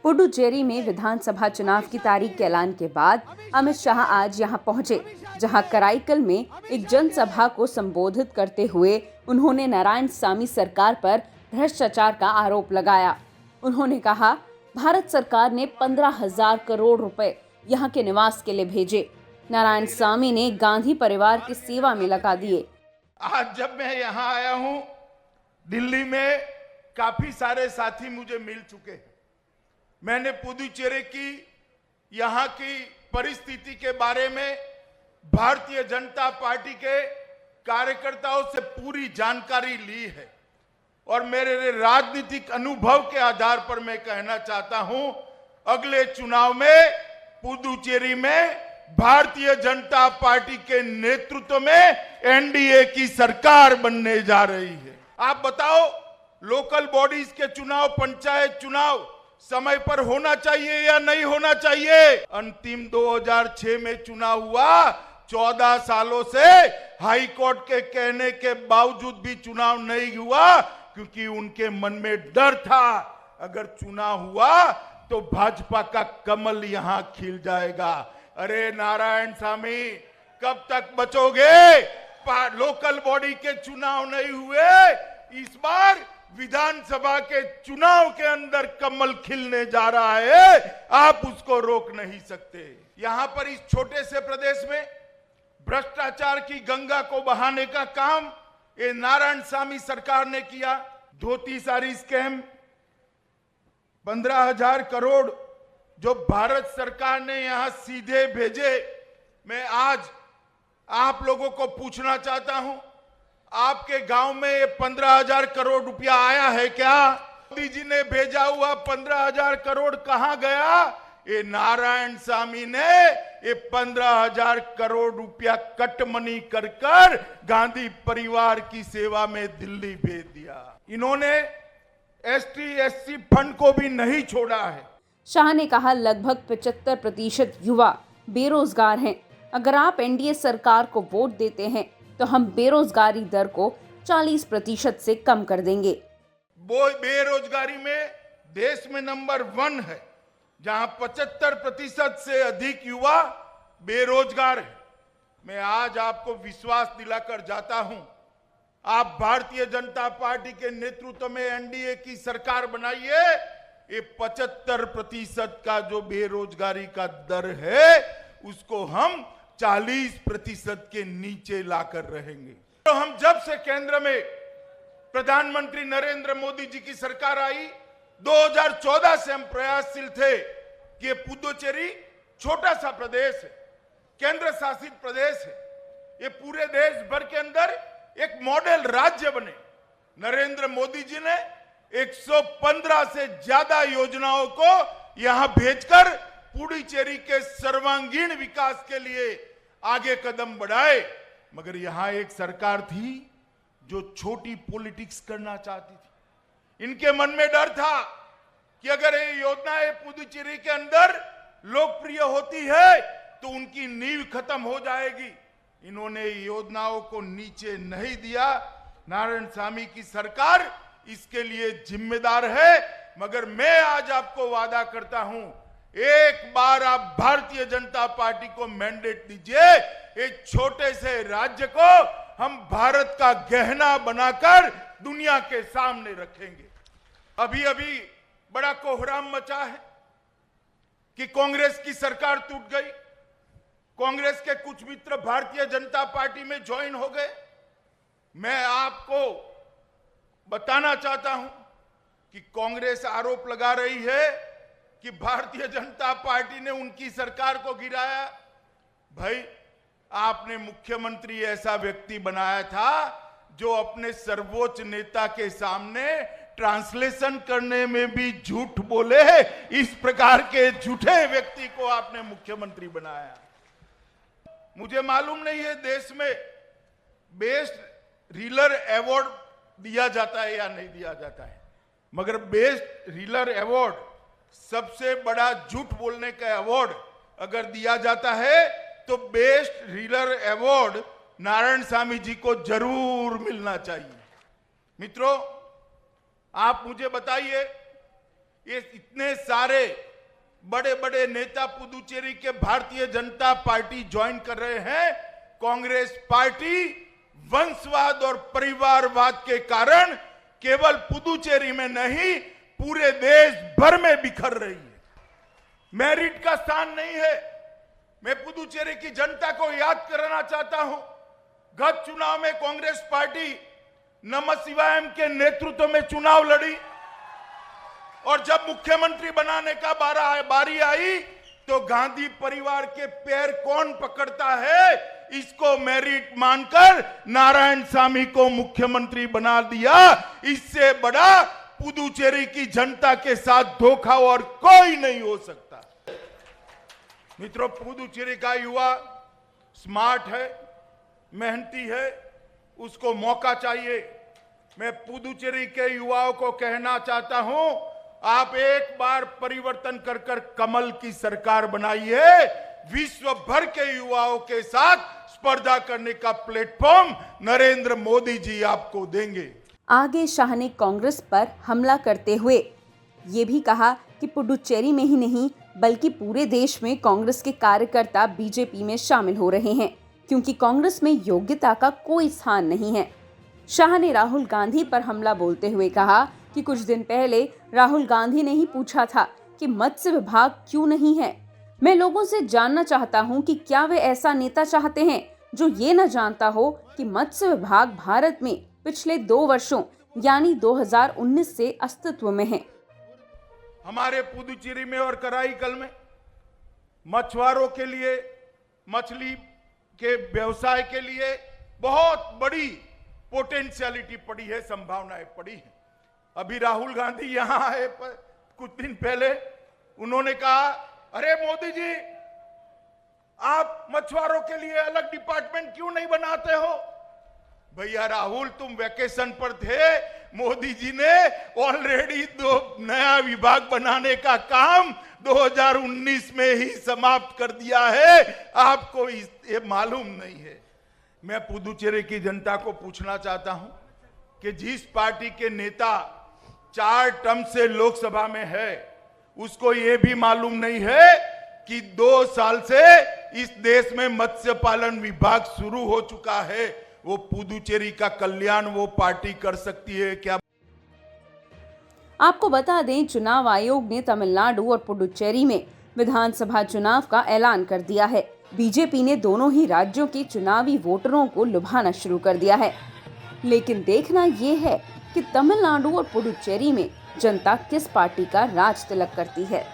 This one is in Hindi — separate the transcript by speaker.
Speaker 1: पुडुचेरी में विधानसभा चुनाव की तारीख के ऐलान के बाद अमित शाह आज यहां पहुंचे, जहां कराईकल में एक जनसभा को संबोधित करते हुए उन्होंने नारायणसामी सरकार पर भ्रष्टाचार का आरोप लगाया। उन्होंने कहा, भारत सरकार ने 15,000 करोड़ रुपए यहां के निवास के लिए भेजे। नारायणसामी ने गांधी परिवार की सेवा में लगा दिए।
Speaker 2: आज जब मैं यहाँ आया हूँ, दिल्ली में काफी सारे साथी मुझे मिल चुके हैं। मैंने पुडुचेरी की यहाँ की परिस्थिति के बारे में भारतीय जनता पार्टी के कार्यकर्ताओं से पूरी जानकारी ली है और मेरे राजनीतिक अनुभव के आधार पर मैं कहना चाहता हूं, अगले चुनाव में पुडुचेरी में भारतीय जनता पार्टी के नेतृत्व में एनडीए की सरकार बनने जा रही है। आप बताओ, लोकल बॉडीज के चुनाव, पंचायत चुनाव समय पर होना चाहिए या नहीं होना चाहिए? अंतिम 2006 में चुनाव हुआ, 14 सालों से हाई कोर्ट के कहने के बावजूद भी चुनाव नहीं हुआ, क्योंकि उनके मन में डर था, अगर चुनाव हुआ तो भाजपा का कमल यहां खिल जाएगा। अरे नारायणसामी, कब तक बचोगे? लोकल बॉडी के चुनाव नहीं हुए, इस बार विधानसभा के चुनाव के अंदर कमल खिलने जा रहा है, आप उसको रोक नहीं सकते। यहां पर इस छोटे से प्रदेश में भ्रष्टाचार की गंगा को बहाने का काम ये नारायणसामी सरकार ने किया। धोती साड़ी स्कैम, 15,000 करोड़ जो भारत सरकार ने यहां सीधे भेजे। मैं आज आप लोगों को पूछना चाहता हूं, आपके गांव में ये 15,000 करोड़ रुपया आया है क्या? मोदी जी ने भेजा हुआ 15,000 करोड़ कहां गया? ये नारायणसामी ने ये 15,000 करोड़ रुपया कटमनी कर गांधी परिवार की सेवा में दिल्ली भेज दिया। इन्होंने ST/SC फंड को भी नहीं छोड़ा है।
Speaker 1: शाह ने कहा, लगभग 75% युवा बेरोजगार हैं। अगर आप एनडीए सरकार को वोट देते हैं तो हम बेरोजगारी दर को 40% से कम कर देंगे।
Speaker 2: वो बेरोजगारी में देश में नंबर 1 है, जहां 75% से अधिक युवा बेरोजगार है। मैं आज आपको विश्वास दिलाकर जाता हूं, आप भारतीय जनता पार्टी के नेतृत्व में एनडीए की सरकार बनाइए, ये 75% का जो बेरोजगारी का दर है उसको हम 40% के नीचे लाकर रहेंगे। तो हम जब से केंद्र में प्रधानमंत्री नरेंद्र मोदी जी की सरकार आई, 2014 से हम प्रयासशील थे कि ये पुडुचेरी छोटा सा प्रदेश है, केंद्र शासित प्रदेश है, ये पूरे देश भर के अंदर एक मॉडल राज्य बने। नरेंद्र मोदी जी ने 115 से ज्यादा योजनाओं को यहां भेजकर पुडुचेरी के सर्वांगीण विकास के लिए आगे कदम बढ़ाए। मगर यहां एक सरकार थी जो छोटी पॉलिटिक्स करना चाहती थी। इनके मन में डर था कि अगर ये योजनाएं पुडुचेरी के अंदर लोकप्रिय होती है तो उनकी नींव खत्म हो जाएगी। इन्होंने योजनाओं को नीचे नहीं दिया। नारायणसामी की सरकार इसके लिए जिम्मेदार है। मगर मैं आज आपको वादा करता हूं, एक बार आप भारतीय जनता पार्टी को मैंडेट दीजिए, एक छोटे से राज्य को हम भारत का गहना बनाकर दुनिया के सामने रखेंगे। अभी अभी बड़ा कोहराम मचा है कि कांग्रेस की सरकार टूट गई, कांग्रेस के कुछ मित्र भारतीय जनता पार्टी में ज्वाइन हो गए। मैं आपको बताना चाहता हूं कि कांग्रेस आरोप लगा रही है कि भारतीय जनता पार्टी ने उनकी सरकार को गिराया। भाई, आपने मुख्यमंत्री ऐसा व्यक्ति बनाया था जो अपने सर्वोच्च नेता के सामने ट्रांसलेशन करने में भी झूठ बोले। इस प्रकार के झूठे व्यक्ति को आपने मुख्यमंत्री बनाया। मुझे मालूम नहीं है देश में बेस्ट रीलर अवार्ड दिया जाता है या नहीं दिया जाता है, मगर बेस्ट रीलर अवार्ड, सबसे बड़ा झूठ बोलने का अवार्ड अगर दिया जाता है तो बेस्ट रीलर अवार्ड नारायणसामी जी को जरूर मिलना चाहिए। मित्रों, आप मुझे बताइए ये इतने सारे बड़े बड़े नेता पुदुचेरी के भारतीय जनता पार्टी ज्वाइन कर रहे हैं। कांग्रेस पार्टी वंशवाद और परिवारवाद के कारण केवल पुदुचेरी में नहीं, पूरे देश भर में बिखर रही है। मेरिट का स्थान नहीं है। मैं पुदुचेरी की जनता को याद कराना चाहता हूं, गत चुनाव में कांग्रेस पार्टी नमः शिवायम के नेतृत्व में चुनाव लड़ी और जब मुख्यमंत्री बनाने का बारी आई तो गांधी परिवार के पैर कौन पकड़ता है, इसको मेरिट मानकर नारायणसामी को मुख्यमंत्री बना दिया। इससे बड़ा पुदुचेरी की जनता के साथ धोखा और कोई नहीं हो सकता। मित्रों, पुदुचेरी का युवा स्मार्ट है, मेहनती है, उसको मौका चाहिए। मैं पुदुचेरी के युवाओं को कहना चाहता हूं, आप एक बार परिवर्तन कर कर कमल की सरकार बनाइए। विश्व भर के युवाओं के साथ स्पर्धा करने का प्लेटफॉर्म नरेंद्र मोदी जी आपको देंगे।
Speaker 1: आगे शाह ने कांग्रेस पर हमला करते हुए ये भी कहा कि पुडुचेरी में ही नहीं बल्कि पूरे देश में कांग्रेस के कार्यकर्ता बीजेपी में शामिल हो रहे हैं, क्योंकि कांग्रेस में योग्यता का कोई स्थान नहीं है। शाह ने राहुल गांधी पर हमला बोलते हुए कहा कि कुछ दिन पहले राहुल गांधी ने ही पूछा था कि मत्स्य विभाग क्यों नहीं है। मैं लोगों से जानना चाहता हूं कि क्या वे ऐसा नेता चाहते हैं जो ये न जानता हो कि मत्स्य विभाग भारत में पिछले 2 वर्षों यानी 2019 से अस्तित्व में है।
Speaker 2: हमारे पुदुचेरी में और कराईकल में मछुआरों के लिए, मछली के व्यवसाय के लिए बहुत बड़ी पोटेंशियलिटी पड़ी है, संभावनाएं पड़ी है। अभी राहुल गांधी यहां आए कुछ दिन पहले, उन्होंने कहा, अरे मोदी जी, आप मछुआरों के लिए अलग डिपार्टमेंट क्यों नहीं बनाते हो? भैया राहुल, तुम वैकेशन पर थे, मोदी जी ने ऑलरेडी 2 नया विभाग बनाने का काम 2019 में ही समाप्त कर दिया है। आपको ये मालूम नहीं है। मैं पुदुचेरी की जनता को पूछना चाहता हूं कि जिस पार्टी के नेता 4 टर्म से लोकसभा में है, उसको ये भी मालूम नहीं है कि 2 साल से इस देश में मत्स्य पालन विभाग शुरू हो चुका है। वो पुदुचेरी का कल्याण वो पार्टी कर सकती है क्या?
Speaker 1: आपको बता दें, चुनाव आयोग ने तमिलनाडु और पुडुचेरी में विधानसभा चुनाव का ऐलान कर दिया है। बीजेपी ने दोनों ही राज्यों के चुनावी वोटरों को लुभाना शुरू कर दिया है। लेकिन देखना ये है कि तमिलनाडु और पुडुचेरी में जनता किस पार्टी का राज तिलक करती है।